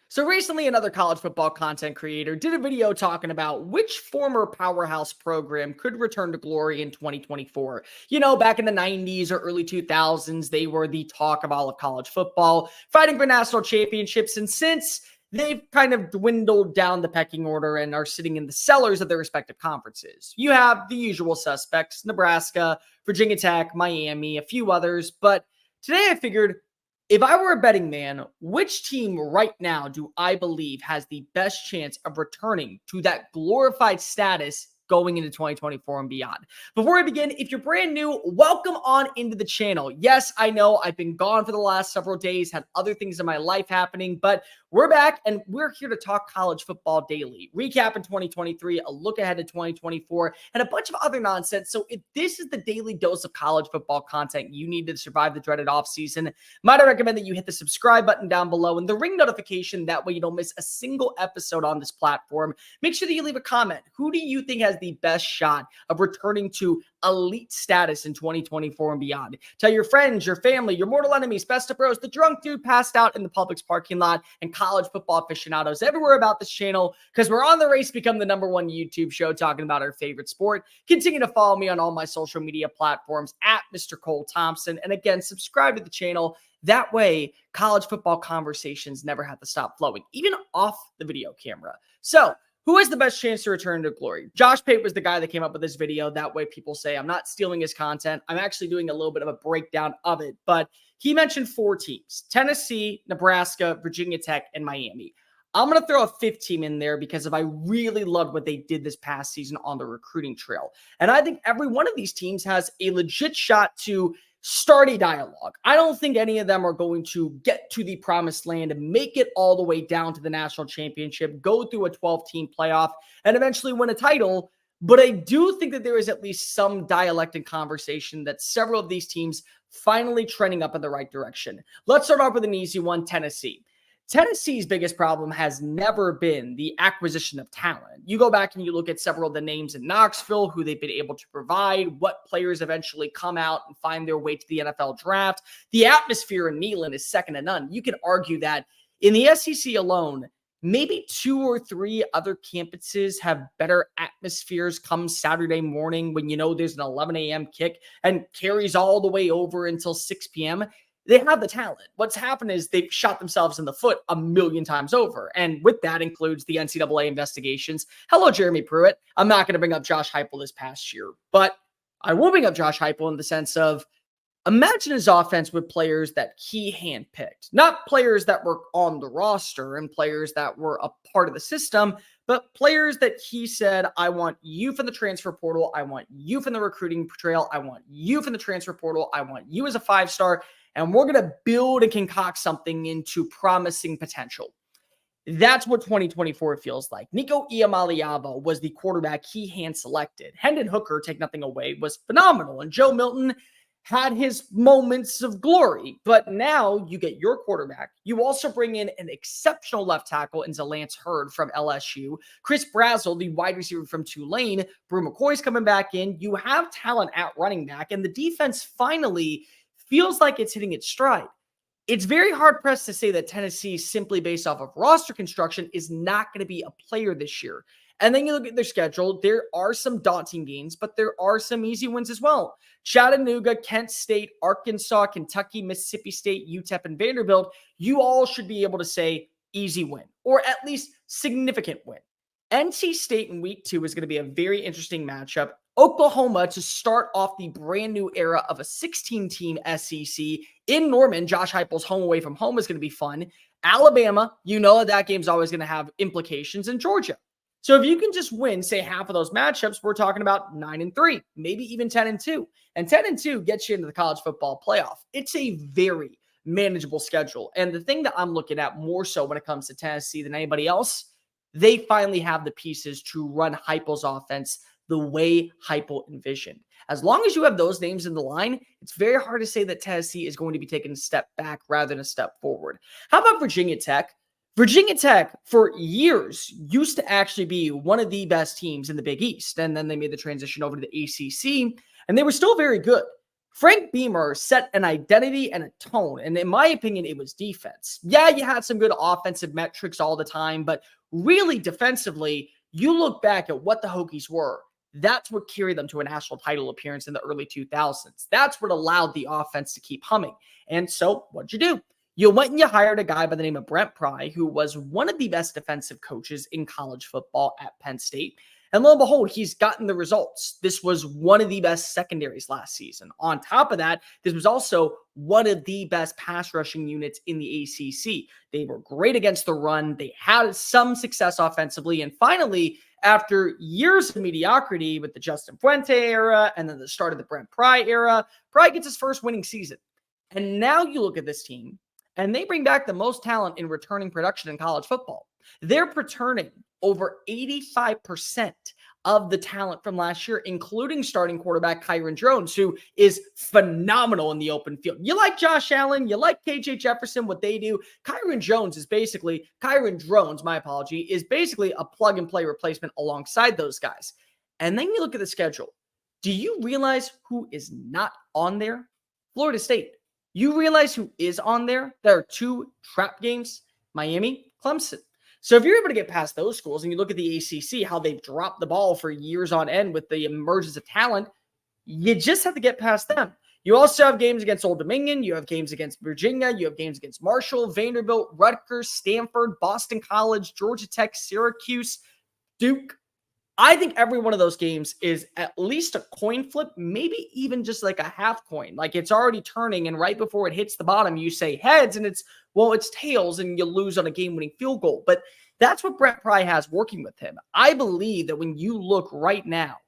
So recently, another college football content creator did a video talking about which former powerhouse program could return to glory in 2024. Back in the 90s or early 2000s, they were the talk of all of college football, fighting for national championships. And since they've kind of dwindled down the pecking order and are sitting in the cellars of their respective conferences, you have the usual suspects: Nebraska, Virginia Tech, Miami, a few others. But today I figured, if I were a betting man, which team right now do I believe has the best chance of returning to that glorified status going into 2024 and beyond? Before I begin, if you're brand new, welcome on into the channel. Yes, I know I've been gone for the last several days, had other things in my life happening, but we're back and we're here to talk college football daily, recap in 2023, a look ahead to 2024, and a bunch of other nonsense. So if this is the daily dose of college football content you need to survive the dreaded offseason, might I recommend that you hit the subscribe button down below and the ring notification. That way you don't miss a single episode on this platform. Make sure that you leave a comment. Who do you think has the best shot of returning to elite status in 2024 and beyond? Tell your friends, your family, your mortal enemies, best of bros, the drunk dude passed out in the Publix parking lot, and college football aficionados everywhere about this channel, because we're on the race to become the #1 YouTube show talking about our favorite sport. Continue to follow me on all my social media platforms at Mr. Cole Thompson. And again, subscribe to the channel. That way, college football conversations never have to stop flowing, even off the video camera. So, who has the best chance to return to glory? Josh Pate was the guy that came up with this video. That way people say I'm not stealing his content. I'm actually doing a little bit of a breakdown of it. But he mentioned 4 teams: Tennessee, Nebraska, Virginia Tech, and Miami. I'm going to throw a 5th team in there because I really loved what they did this past season on the recruiting trail. And I think every one of these teams has a legit shot to start a dialogue. I don't think any of them are going to get to the promised land and make it all the way down to the national championship, go through a 12-team playoff, and eventually win a title. But I do think that there is at least some dialect and conversation that several of these teams finally trending up in the right direction. Let's start off with an easy one: Tennessee. Tennessee's biggest problem has never been the acquisition of talent. You go back and you look at several of the names in Knoxville, who they've been able to provide, what players eventually come out and find their way to the NFL draft. The atmosphere in Neyland is second to none. You could argue that in the SEC alone, maybe 2 or 3 other campuses have better atmospheres come Saturday morning when there's an 11 a.m. kick and carries all the way over until 6 p.m. They have the talent. What's happened is they've shot themselves in the foot a million times over. And with that includes the NCAA investigations. Hello, Jeremy Pruitt. I'm not going to bring up Josh Heupel this past year, but I will bring up Josh Heupel in the sense of, imagine his offense with players that he handpicked, not players that were on the roster and players that were a part of the system, but players that he said, I want you from the transfer portal. I want you from the recruiting trail. I want you from the transfer portal. I want you as a 5-star. And we're going to build and concoct something into promising potential. That's what 2024 feels like. Nico Iamaleava was the quarterback he hand-selected. Hendon Hooker, take nothing away, was phenomenal. And Joe Milton had his moments of glory. But now you get your quarterback. You also bring in an exceptional left tackle in Lance Hurd from LSU. Chris Brazzell, the wide receiver from Tulane. Brew McCoy's coming back in. You have talent at running back. And the defense finally feels like it's hitting its stride. It's very hard-pressed to say that Tennessee, simply based off of roster construction, is not going to be a player this year. And then you look at their schedule. There are some daunting games, but there are some easy wins as well. Chattanooga, Kent State, Arkansas, Kentucky, Mississippi State, UTEP, and Vanderbilt, you all should be able to say easy win, or at least significant win. NC State in week 2 is going to be a very interesting matchup. Oklahoma to start off the brand new era of a 16-team SEC in Norman. Josh Heupel's home away from home is going to be fun. Alabama, that game's always going to have implications, in Georgia. So if you can just win, say, half of those matchups, we're talking about 9-3, maybe even 10-2. And 10-2 gets you into the college football playoff. It's a very manageable schedule. And the thing that I'm looking at more so when it comes to Tennessee than anybody else, they finally have the pieces to run Heupel's offense the way Heupel envisioned. As long as you have those names in the line, it's very hard to say that Tennessee is going to be taking a step back rather than a step forward. How about Virginia Tech? Virginia Tech, for years, used to actually be one of the best teams in the Big East, and then they made the transition over to the ACC, and they were still very good. Frank Beamer set an identity and a tone. And in my opinion, it was defense. Yeah, you had some good offensive metrics all the time, but really defensively, you look back at what the Hokies were. That's what carried them to a national title appearance in the early 2000s. That's what allowed the offense to keep humming. And so, what'd you do? You went and you hired a guy by the name of Brent Pry, who was one of the best defensive coaches in college football at Penn State. And lo and behold, he's gotten the results. This was one of the best secondaries last season. On top of that, this was also one of the best pass rushing units in the ACC. They were great against the run. They had some success offensively. And finally, after years of mediocrity with the Justin Fuente era and then the start of the Brent Pry era, Pry gets his first winning season. And now you look at this team, and they bring back the most talent in returning production in college football. They're returning over 85% of the talent from last year, including starting quarterback Kyron Drones, who is phenomenal in the open field. You like Josh Allen, you like KJ Jefferson, what they do. Kyron Drones, is basically a plug and play replacement alongside those guys. And then you look at the schedule. Do you realize who is not on there? Florida State. You realize who is on there? There are two trap games, Miami, Clemson. So if you're able to get past those schools and you look at the ACC, how they've dropped the ball for years on end with the emergence of talent, you just have to get past them. You also have games against Old Dominion. You have games against Virginia. You have games against Marshall, Vanderbilt, Rutgers, Stanford, Boston College, Georgia Tech, Syracuse, Duke. I think every one of those games is at least a coin flip, maybe even just like a half coin. Like it's already turning, and right before it hits the bottom, you say heads, and it's tails, and you lose on a game-winning field goal. But that's what Brent Pry has working with him. I believe that when you look right now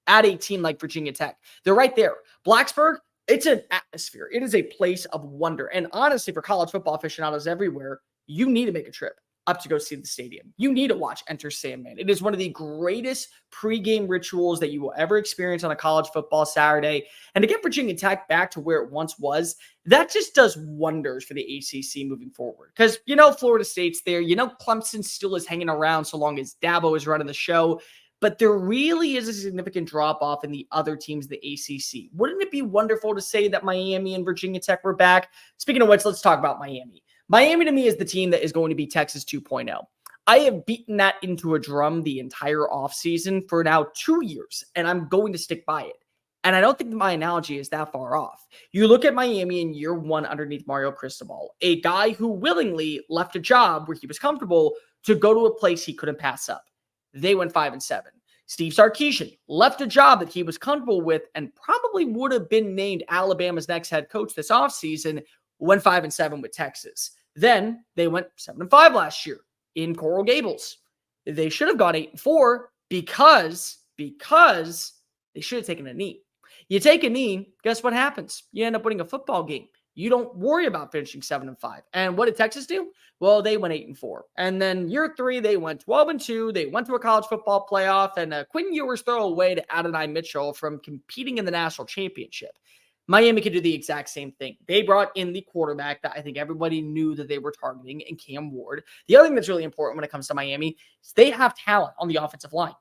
at a team like Virginia Tech, they're right there. Blacksburg, it's an atmosphere. It is a place of wonder. And honestly, for college football aficionados everywhere, you need to make a trip up to go see the stadium. You need to watch Enter Sandman. It is one of the greatest pregame rituals that you will ever experience on a college football Saturday. And to get Virginia Tech back to where it once was, that just does wonders for the ACC moving forward. Because, Florida State's there. Clemson still is hanging around so long as Dabo is running the show. But there really is a significant drop-off in the other teams in the ACC. Wouldn't it be wonderful to say that Miami and Virginia Tech were back? Speaking of which, let's talk about Miami. Miami to me is the team that is going to be Texas 2.0. I have beaten that into a drum the entire offseason for now 2 years, and I'm going to stick by it. And I don't think my analogy is that far off. You look at Miami in year one underneath Mario Cristobal, a guy who willingly left a job where he was comfortable to go to a place he couldn't pass up. They went 5-7. Steve Sarkisian left a job that he was comfortable with and probably would have been named Alabama's next head coach this offseason, went 5-7 with Texas. Then they went 7-5 last year in Coral Gables. They should have gone 8-4 because they should have taken a knee. You take a knee, guess what happens? You end up winning a football game. You don't worry about finishing 7-5. And what did Texas do? Well, they went 8-4. And then year three, they went 12-2. They went to a college football playoff, and Quinn Ewers throw away to Adonai Mitchell from competing in the national championship. Miami could do the exact same thing. They brought in the quarterback that I think everybody knew that they were targeting in Cam Ward. The other thing that's really important when it comes to Miami is they have talent on the offensive line.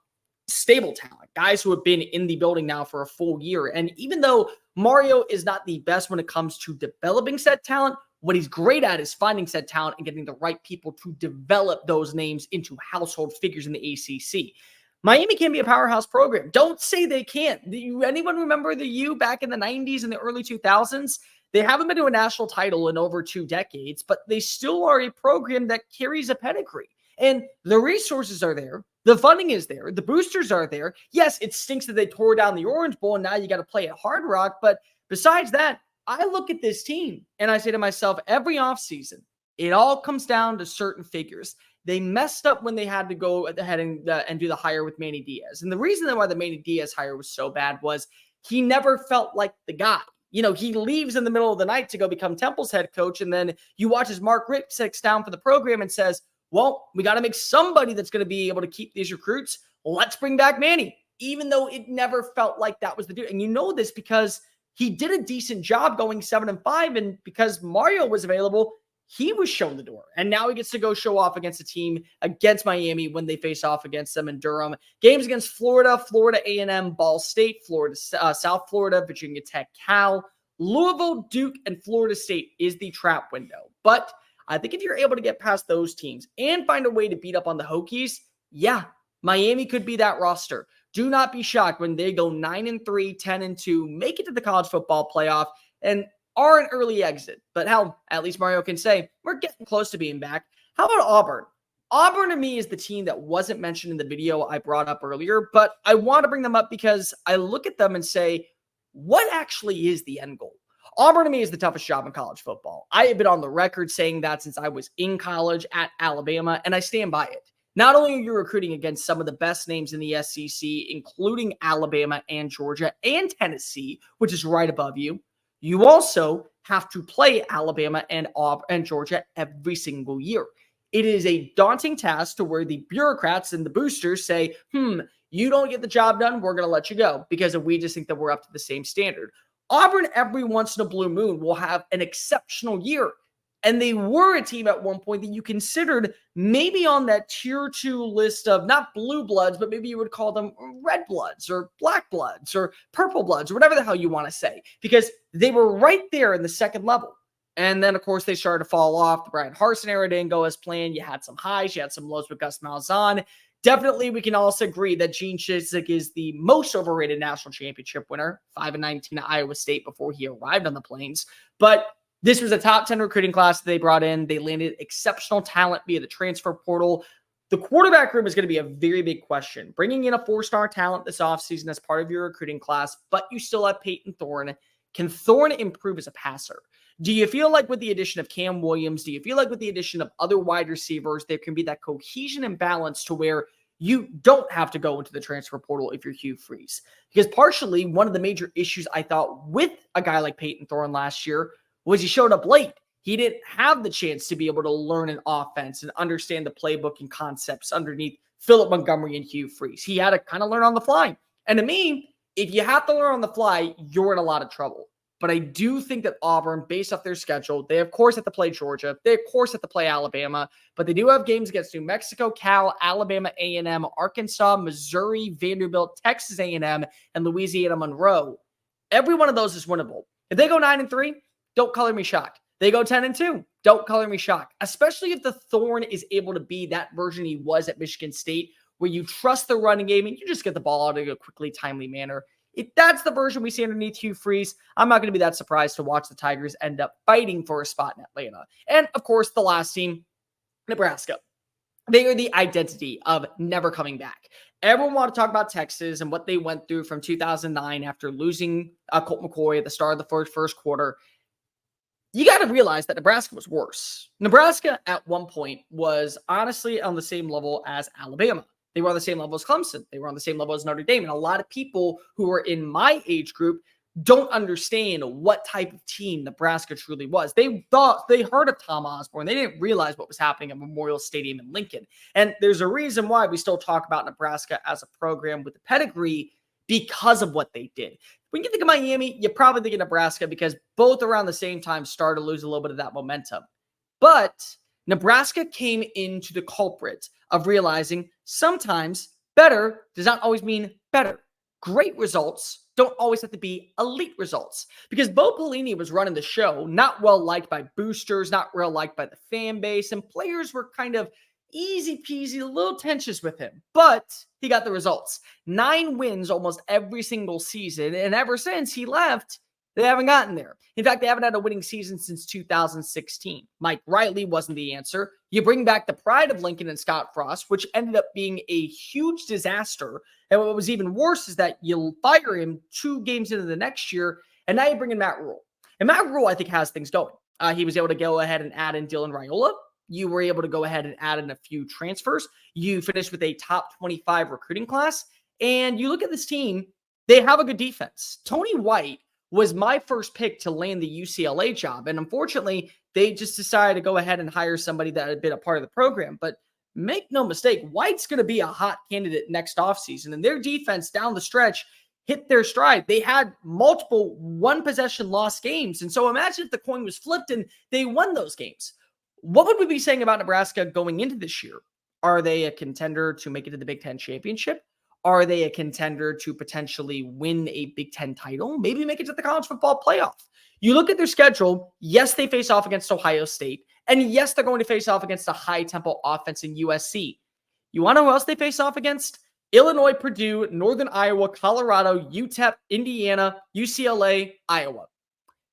Stable talent, guys who have been in the building now for a full year. And even though Mario is not the best when it comes to developing said talent, what he's great at is finding said talent and getting the right people to develop those names into household figures in the ACC. Miami can be a powerhouse program. Don't say they can't. Anyone remember the U back in the 90s and the early 2000s? They haven't been to a national title in over 2 decades, but they still are a program that carries a pedigree. And the resources are there. The funding is there. The boosters are there. Yes, it stinks that they tore down the Orange Bowl and now you got to play at Hard Rock. But besides that, I look at this team and I say to myself, every offseason, it all comes down to certain figures. They messed up when they had to go ahead and do the hire with Manny Diaz. And the reason why the Manny Diaz hire was so bad was he never felt like the guy. He leaves in the middle of the night to go become Temple's head coach. And then you watch as Mark Richt sits down for the program and says, well, we got to make somebody that's going to be able to keep these recruits. Let's bring back Manny, even though it never felt like that was the dude. And you know this because he did a decent job going 7-5. And because Mario was available, he was shown the door. And now he gets to go show off against a team against Miami when they face off against them in Durham. Games against Florida, Florida A&M, Ball State, Florida, South Florida, Virginia Tech, Cal. Louisville, Duke, and Florida State is the trap window. But I think if you're able to get past those teams and find a way to beat up on the Hokies, yeah, Miami could be that roster. Do not be shocked when they go 9-3, 10-2, make it to the college football playoff, and are an early exit. But hell, at least Mario can say, we're getting close to being back. How about Auburn? Auburn to me is the team that wasn't mentioned in the video I brought up earlier, but I want to bring them up because I look at them and say, what actually is the end goal? Auburn to me is the toughest job in college football. I have been on the record saying that since I was in college at Alabama, and I stand by it. Not only are you recruiting against some of the best names in the SEC, including Alabama and Georgia and Tennessee, which is right above you, you also have to play Alabama and Auburn and Georgia every single year. It is a daunting task to where the bureaucrats and the boosters say, you don't get the job done, we're going to let you go because we just think that we're up to the same standard. Auburn, every once in a blue moon, will have an exceptional year. And they were a team at one point that you considered maybe on that tier 2 list of not blue bloods, but maybe you would call them red bloods or black bloods or purple bloods or whatever the hell you want to say, because they were right there in the second level. And then, of course, they started to fall off. The Brian Harsin era didn't go as planned. You had some highs, you had some lows with Gus Malzahn. Definitely, we can also agree that Gene Chizik is the most overrated national championship winner, 5-19 at Iowa State before he arrived on the Plains. But this was a top 10 recruiting class that they brought in. They landed exceptional talent via the transfer portal. The quarterback room is going to be a very big question. Bringing in a 4-star talent this offseason as part of your recruiting class, but you still have Peyton Thorne. Can Thorne improve as a passer? Do you feel like with the addition of Cam Williams, do you feel like with the addition of other wide receivers, there can be that cohesion and balance to where you don't have to go into the transfer portal if you're Hugh Freeze? Because partially, one of the major issues I thought with a guy like Peyton Thorne last year was he showed up late. He didn't have the chance to be able to learn an offense and understand the playbook and concepts underneath Philip Montgomery and Hugh Freeze. He had to kind of learn on the fly. And to me, if you have to learn on the fly, you're in a lot of trouble. But I do think that Auburn, based off their schedule, they of course have to play Georgia. They of course have to play Alabama, but they do have games against New Mexico, Cal, Alabama A&M, Arkansas, Missouri, Vanderbilt, Texas A&M, and Louisiana Monroe. Every one of those is winnable. If they go 9-3, don't color me shocked. They go 10-2, don't color me shocked. Especially if the Thorne is able to be that version he was at Michigan State, where you trust the running game and you just get the ball out in a quickly, timely manner. If that's the version we see underneath Hugh Freeze, I'm not going to be that surprised to watch the Tigers end up fighting for a spot in Atlanta. And, of course, the last team, Nebraska. They are the identity of never coming back. Everyone want to talk about Texas and what they went through from 2009 after losing Colt McCoy at the start of the first quarter. You got to realize that Nebraska was worse. Nebraska at one point was honestly on the same level as Alabama. They were on the same level as Clemson. They were on the same level as Notre Dame. And a lot of people who are in my age group don't understand what type of team Nebraska truly was. They thought they heard of Tom Osborne. They didn't realize what was happening at Memorial Stadium in Lincoln. And there's a reason why we still talk about Nebraska as a program with a pedigree because of what they did. When you think of Miami, you probably think of Nebraska because both around the same time started to lose a little bit of that momentum. But Nebraska came into the culprit of realizing sometimes better does not always mean better. Great results don't always have to be elite results, because Bo Pelini was running the show, not well liked by boosters, not well liked by the fan base, and players were kind of easy peasy, a little tensions with him, but he got the results. 9 wins almost every single season, and ever since he left, they haven't gotten there. In fact, they haven't had a winning season since 2016. Mike Riley wasn't the answer. You bring back the pride of Lincoln and Scott Frost, which ended up being a huge disaster. And what was even worse is that you fire him 2 games into the next year, and now you bring in Matt Rule. And Matt Rule, I think, has things going. He was able to go ahead and add in Dylan Raiola. You were able to go ahead and add in a few transfers. You finished with a top 25 recruiting class. And you look at this team, they have a good defense. Tony White was my first pick to land the UCLA job. And unfortunately, they just decided to go ahead and hire somebody that had been a part of the program. But make no mistake, White's going to be a hot candidate next offseason. And their defense down the stretch hit their stride. They had multiple one-possession loss games. And so imagine if the coin was flipped and they won those games. What would we be saying about Nebraska going into this year? Are they a contender to make it to the Big Ten championship? Are they a contender to potentially win a Big Ten title? Maybe make it to the college football playoff. You look at their schedule. Yes, they face off against Ohio State. And yes, they're going to face off against a high tempo offense in USC. You want to know who else they face off against? Illinois, Purdue, Northern Iowa, Colorado, UTEP, Indiana, UCLA, Iowa.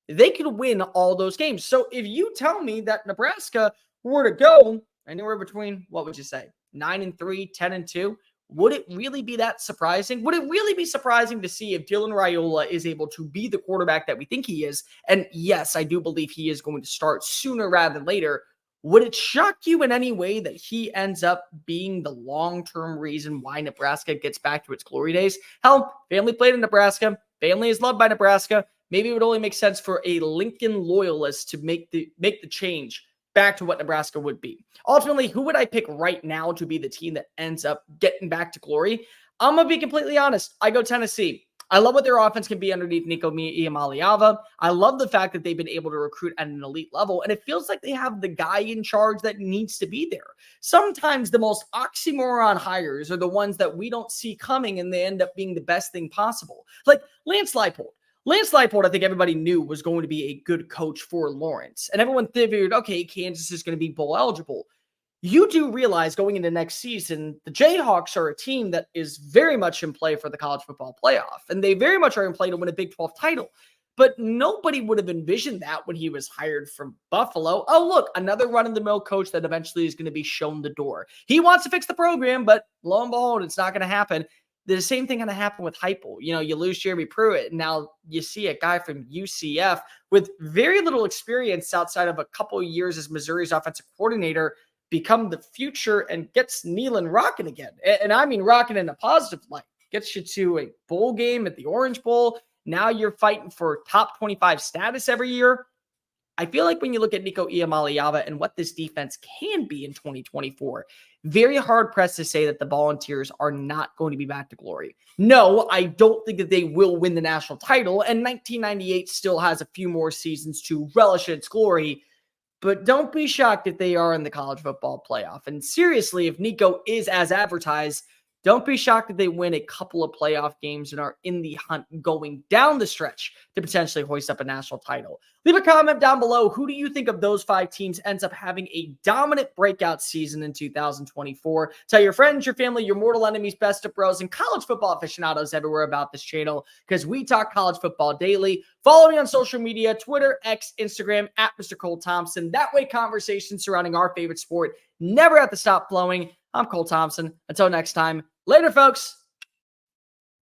They could win all those games. So if you tell me that Nebraska were to go anywhere between, what would you say, 9-3, 10-2, would it really be that surprising? Would it really be surprising to see if Dylan Raiola is able to be the quarterback that we think he is? And yes, I do believe he is going to start sooner rather than later. Would it shock you in any way that he ends up being the long-term reason why Nebraska gets back to its glory days? Hell, family played in Nebraska. Family is loved by Nebraska. Maybe it would only make sense for a Lincoln loyalist to make the change back to what Nebraska would be. Ultimately, who would I pick right now to be the team that ends up getting back to glory? I'm going to be completely honest. I go Tennessee. I love what their offense can be underneath Nico Iamaleava. I love the fact that they've been able to recruit at an elite level, and it feels like they have the guy in charge that needs to be there. Sometimes the most oxymoron hires are the ones that we don't see coming, and they end up being the best thing possible. Like Lance Leipold. Lance Leipold, I think everybody knew was going to be a good coach for Lawrence. And everyone figured, okay, Kansas is going to be bowl eligible. You do realize going into next season, the Jayhawks are a team that is very much in play for the college football playoff. And they very much are in play to win a Big 12 title. But nobody would have envisioned that when he was hired from Buffalo. Oh, look, another run-of-the-mill coach that eventually is going to be shown the door. He wants to fix the program, but lo and behold, it's not going to happen. The same thing going to happen with Heupel. You know, you lose Jeremy Pruitt, and now you see a guy from UCF with very little experience outside of a couple of years as Missouri's offensive coordinator become the future and gets Neyland rocking again. And I mean rocking in a positive light. Gets you to a bowl game at the Orange Bowl. Now you're fighting for top 25 status every year. I feel like when you look at Nico Iamaleava and what this defense can be in 2024, very hard pressed to say that the Volunteers are not going to be back to glory. No, I don't think that they will win the national title, and 1998 still has a few more seasons to relish its glory, but don't be shocked if they are in the college football playoff. And seriously, if Nico is as advertised, don't be shocked if they win a couple of playoff games and are in the hunt going down the stretch to potentially hoist up a national title. Leave a comment down below. Who do you think of those 5 teams ends up having a dominant breakout season in 2024? Tell your friends, your family, your mortal enemies, best of bros, and college football aficionados everywhere about this channel because we talk college football daily. Follow me on social media, Twitter, X, Instagram, at Mr. Cole Thompson. That way, conversations surrounding our favorite sport never have to stop flowing. I'm Cole Thompson. Until next time, later, folks.